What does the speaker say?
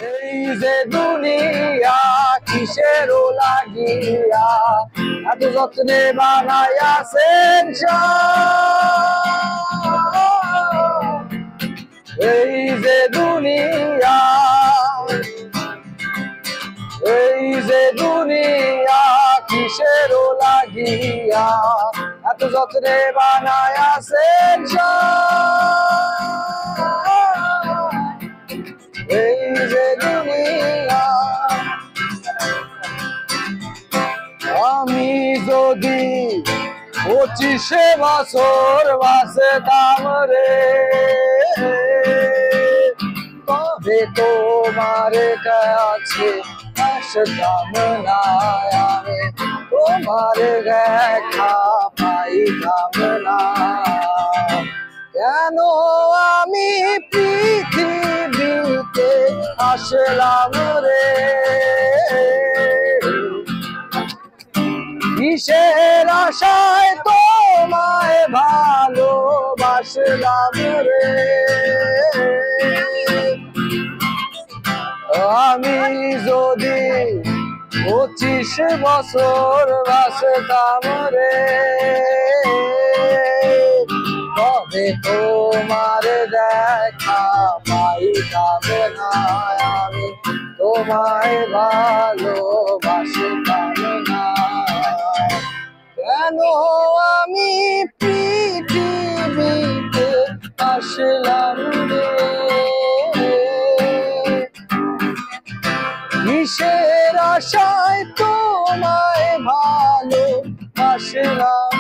এই যে দুনিয়া কিসের লাগিয়া এত যত্নে বানাইয়াছেন এই যে দুনিয়া কিসের লাগিয়া এত যত্নে বানাইয়াছেন এই যে দুনিয়া। আমি যদি 25 বছর বাঁচতাম রে তবে তোমার কাছে আসতাম না, আমি তোমার দেখা পাইতাম না। কেন আমি পৃথিবীতে আসলাম রে, কিসের আশায় তোমায় ভালোবাসলাম রে। আমি যদি 25 বছর বাঁচতাম রে তবে তোমার দেখা পাইতাম না, আমি তোমায় ভালোবাসতাম না। কেন আমি পৃথিবীতে আসলাম রে, কিসের আশায় তোমায় ভালোবাসলাম।